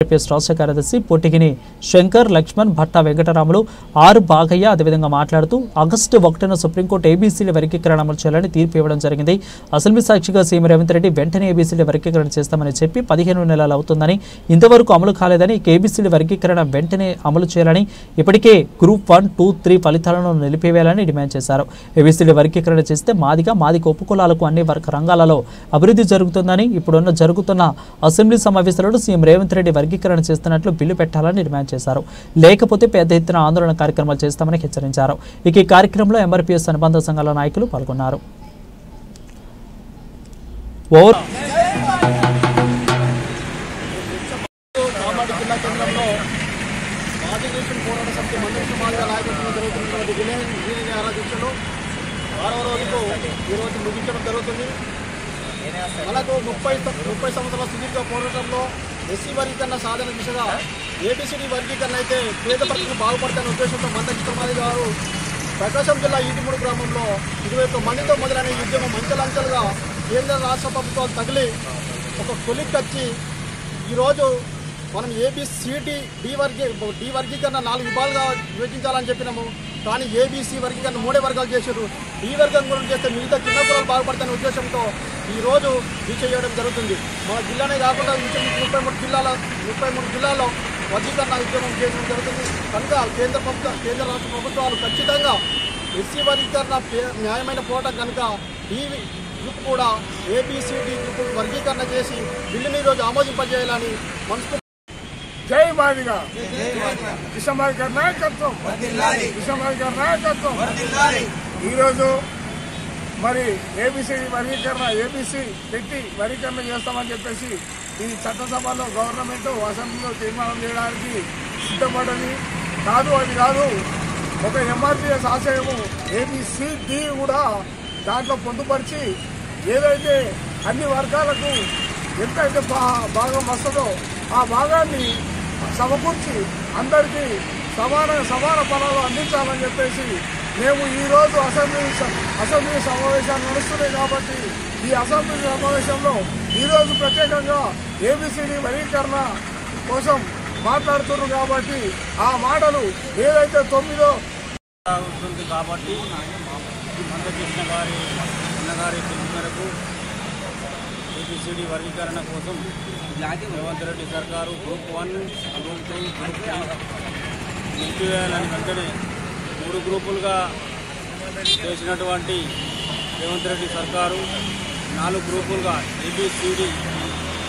రాష్ట్ర కార్యదర్శి పొట్టిగిని శంకర్, లక్ష్మణ్, భట్ట వెంకటరాములు, ఆర్ బాగయ్య అదేవిధంగా మాట్లాడుతూ ఆగస్టు 1న సుప్రీంకోర్టు ఏబీసీల వర్గీకరణ అమలు చేయాలని తీర్పు ఇవ్వడం జరిగింది. అసెంబ్లీ సాక్షిగా సీఎం రేవంత్ రెడ్డి వెంటనే ఏబీసీల వర్గీకరణ చేస్తామని చెప్పి 15 నెలలు అవుతుందని, ఇంతవరకు అమలు కాలేదని, ఏబీసీల వర్గీకరణ వెంటనే అమలు చేయాలని, ఇప్పటికే గ్రూప్ 1, 2, 3 ఫలితాలను నిలిపివేయాలని డిమాండ్ చేశారు. ఏబీసీల వర్గీకరణ చేస్తే మాదిగ ఉపకులాలకు అన్ని రంగాలలో అభివృద్ధి జరుగుతుందని, జరుగుతున్న అసెంబ్లీ సమావేశాలలో సీఎం రేవంత్ రెడ్డి వర్గీకరణ చేస్తున్నట్లు బిల్లు పెట్టాలని డిమాండ్ చేశారు. లేకపోతే పెద్ద ఎత్తున ఆందోళన కార్యక్రమాలు చేస్తామని హెచ్చరించారు. ఈ కార్యక్రమంలో ఎంఆర్పీఎస్ అనుబంధ సంఘాల నాయకులు పాల్గొన్నారు. మనకు 30 సంవత్సరాల సుదీర్ఘ పోరాటంలో ఎస్సీ వర్గీకరణ సాధన దిశగా ఏబీసీడీ వర్గీకరణ అయితే పేద ప్రజలు బాగుపడతాయనే ఉద్దేశంతో మందకృష్ణ గారు ప్రకాశం జిల్లా ఈటిమూడు గ్రామంలో 21 మందితో మొదలైన ఈ ఉద్యమం అంచెలంచెలుగా కేంద్ర రాష్ట్ర ప్రభుత్వాలు తగిలి ఒక కొలిక్కి వచ్చి ఈరోజు మనం ఏబీసీడీ డి వర్గీకరణ 4 విభాగాలుగా విభజించాలని చెప్పినాము. కానీ ఏబీసీ వర్గీకరణ 3 వర్గాలు చేశారు. డి వర్గం కూడా చేస్తే మిగతా చిన్న కులాలు బాగుపడతాయనే ఉద్దేశంతో ఈరోజు దీక్ష చేయడం జరుగుతుంది. మన జిల్లానే కాకుండా 33 జిల్లాల్లో వర్గీకరణ ఉద్యమం చేయడం జరుగుతుంది. కనుక కేంద్ర రాష్ట్ర ప్రభుత్వాలు ఖచ్చితంగా ఎస్సీ వర్గీకరణ న్యాయమైన పోరాటం కనుక ఈ గ్రూప్ కూడా ఏబీసీడీ గ్రూప్ వర్గీకరణ చేసి బిల్లుని ఈరోజు ఆమోదింపజేయాలని మనసు. జై మాదిగా విషమాదిగా నాయకత్వం, ఈరోజు మరి ఏబీసీడీ వర్గీకరణ ఏబీసీ పెట్టి వర్గీకరణ చేస్తామని చెప్పేసి ఈ చట్టసభలో గవర్నమెంట్ అసెంబ్లీలో తీర్మానం చేయడానికి సిద్ధపడని కాదు. అది కాదు, ఒక ఎంఆర్పీఎస్ ఆశయము ఏబీసీడీ కూడా దాంట్లో పొందుపరిచి ఏదైతే అన్ని వర్గాలకు ఎంతైతే భాగం వస్తుందో ఆ భాగాన్ని సమకూర్చి అందరికీ సమాన ఫలాలు అందించాలని చెప్పేసి మేము ఈరోజు అసెంబ్లీ సమావేశాలు నడుస్తున్నాయి. కాబట్టి ఈ అసెంబ్లీ సమావేశంలో ఈరోజు ప్రత్యేకంగా ఏబీసీడీ వర్గీకరణ కోసం మాట్లాడుతున్నారు. కాబట్టి ఆ మాటలు ఏదైతే 9వ ఉంటుంది కాబట్టి మందకృష్ణ గారి పిలుపు మేరకు ఏబీసీడీ వర్గీకరణ కోసం రేవంత్ రెడ్డి సర్కారు గ్రూప్ 1, గ్రూప్ 2, గ్రూప్ 3 నిలిపివేయాలని వెంటనే 3 గ్రూపులుగా చేసినటువంటి రేవంత్ రెడ్డి సర్కారు 4 గ్రూపులుగా ఏబీసీడీ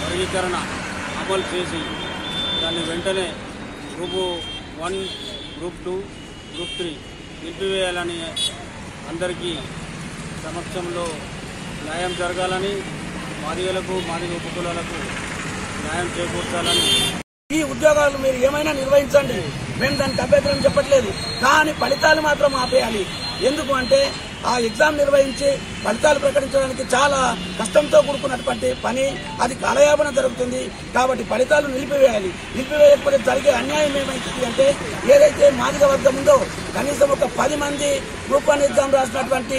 వర్గీకరణ అమలు చేసి దాన్ని వెంటనే గ్రూప్ 1, గ్రూప్ 2, గ్రూప్ 3 నిలిపివేయాలని అందరికీ సమక్షంలో న్యాయం జరగాలని, మాదిగ ఉపకులాలకు న్యాయం చేకూర్చాలని. ఈ ఉద్యోగాలు మీరు ఏమైనా నిర్వహించండి, మేము దానికి అభ్యంతరం చెప్పట్లేదు. కానీ ఫలితాలు మాత్రం ఆపేయాలి. ఎందుకు అంటే ఆ ఎగ్జామ్ నిర్వహించి ఫలితాలు ప్రకటించడానికి చాలా కష్టంతో కూడుకున్నటువంటి పని, అది కాలయాపన జరుగుతుంది. కాబట్టి ఫలితాలు నిలిపివేయాలి. నిలిపివేయకపోతే జరిగే అన్యాయం ఏమైతుంది అంటే ఏదైతే మాదిగ వర్గం ఉందో కనీసం ఒక 10 మంది గ్రూప్ 1 ఎగ్జామ్ రాసినటువంటి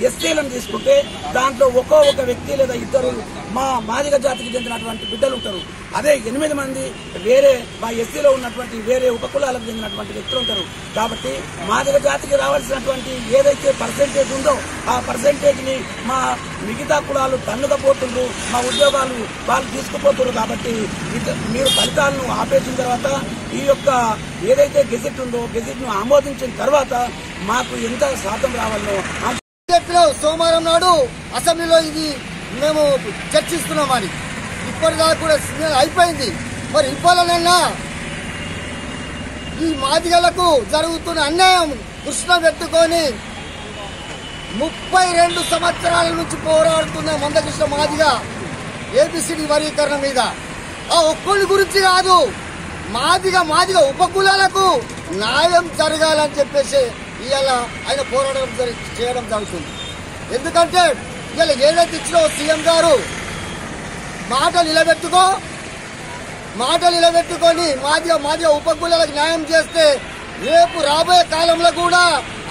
ఎస్సీలను తీసుకుంటే దాంట్లో ఒక వ్యక్తి లేదా 2 మా మాదిగ జాతికి చెందినటువంటి బిడ్డలు ఉంటారు. అదే 8 మంది వేరే మా ఎస్సీలో ఉన్నటువంటి వేరే ఉపకులాలకు చెందినటువంటి వ్యక్తులు ఉంటారు. కాబట్టి మాదిగ జాతికి రావాల్సినటువంటి ఏదైతే పర్సెంటేజ్ ఉందో ఆ పర్సెంటేజ్ ని మా మిగతా కులాలు తన్నుకపోతుండ్రు, మా ఉద్యోగాలు వాళ్ళు తీసుకుపోతున్నారు. కాబట్టి మీరు ఫలితాలను ఆపేసిన తర్వాత ఈ యొక్క ఏదైతే గెజెట్ ఉందో గెజెట్ ను ఆమోదించిన తర్వాత మాకు ఎంత శాతం రావాలో సోమవారం నాడు అసెంబ్లీలో ఇది మేము చర్చిస్తున్నామని ఇప్పటిదాకా కూడా అయిపోయింది. మరి ఇవ్వాలనన్నా ఈ మాదిగలకు జరుగుతున్న అన్యాయం దృష్టిలో పెట్టుకొని 32 సంవత్సరాల నుంచి పోరాడుతున్న మందకృష్ణ మాదిగ ఏబీసీడీ వర్గీకరణ మీద ఆ ఒక్కరి గురించి కాదు, మాదిగ ఉపకులాలకు న్యాయం జరగాలని చెప్పేసి ఇవాళ ఆయన పోరాటం చేయడం జరుగుతుంది. ఎందుకంటే ఇవాళ ఏదైతే ఇచ్చినో సీఎం గారు మాటలు నిలబెట్టుకొని మాదిగ ఉపకులాలకు న్యాయం చేస్తే రేపు రాబోయే కాలంలో కూడా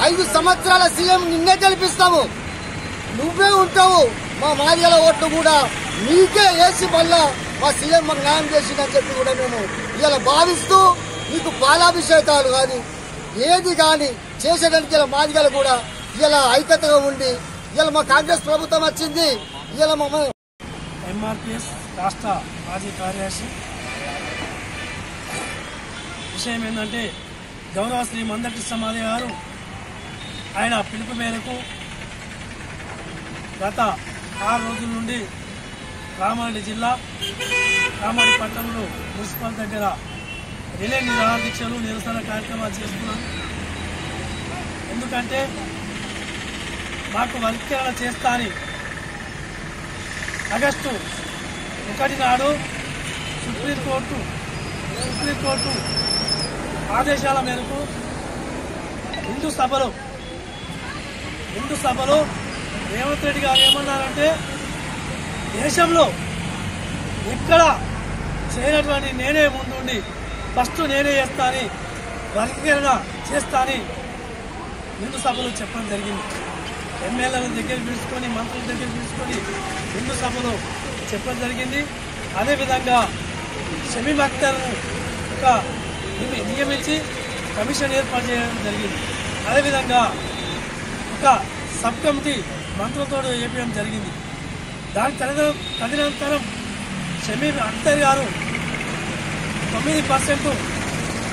5 సంవత్సరాల సీఎం నిన్నే గెలిపిస్తాము, నువ్వే ఉంటావు, మా మాదిగల ఓట్లు కూడా నీకే వేసి మళ్ళా మా సీఎం మాకు న్యాయం చేసిందని చెప్పి కూడా మేము ఇలా భావిస్తూ మీకు పాలాభిషేకాలు కానీ ఏది కానీ చేసేదానికి ఇలా మాదిగలు కూడా ఇలా ఐక్యతగా ఉండి ఇలా మా కాంగ్రెస్ ప్రభుత్వం వచ్చింది. ఇలా మమ్మల్ని ఎంఆర్పిఎస్ రాష్ట్ర మాజీ కార్యదర్శి. విషయం ఏంటంటే గౌరవ శ్రీ మందకృష్ణ మాదిగ గారు ఆయన పిలుపు మేరకు గత 6 రోజుల నుండి కామారెడ్డి జిల్లా కామారెడ్డి పట్టణంలో మున్సిపల్ దగ్గర రిలే నిరాహార దీక్షలు నిరసన కార్యక్రమాలు చేస్తున్నాం. ఎందుకంటే మాకు వర్గీకరణ చేస్తా అని ఆగస్టు 1 నాడు సుప్రీంకోర్టు ఆదేశాల మేరకు హిందూ సభలో రేవంత్ రెడ్డి గారు ఏమన్నారంటే దేశంలో ఎక్కడ చేయనటువంటి నేనే ముందుండి ఫస్ట్ నేనే చేస్తా అని వర్గీకరణ చేస్తా అని హిందూ సభలో చెప్పడం జరిగింది. ఎమ్మెల్యేల దగ్గర పిలుచుకొని మంత్రుల దగ్గర పిలుచుకొని హిందూ సభలో చెప్పడం జరిగింది. అదేవిధంగా షమీమ్ అఖ్తర్ను ఒక నియమించి కమిషన్ ఏర్పాటు చేయడం జరిగింది. అదేవిధంగా ఒక సబ్ కమిటీ మంత్రులతో చేపడం జరిగింది. దాని తదనంతరం షమీమ్ అఖ్తర్ గారు 9%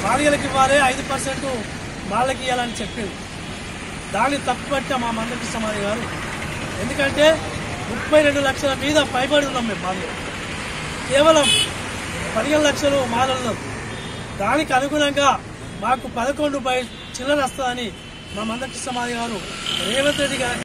మాదిగలకు ఇవ్వాలి, 5% మాళ్ళకి ఇవ్వాలని చెప్పింది. దాన్ని తప్పుపట్టిన మా మందకృష్ణ మాదిగ గారు, ఎందుకంటే 32 లక్షల మీద పైబడి ఉన్నాం మేము మాదిగలు, కేవలం 15 లక్షలు మాలల్లో. దానికి అనుగుణంగా మాకు 11 చిల్లర వస్తుందని మా మందకృష్ణ మాదిగ గారు రేవంత్ రెడ్డి గారు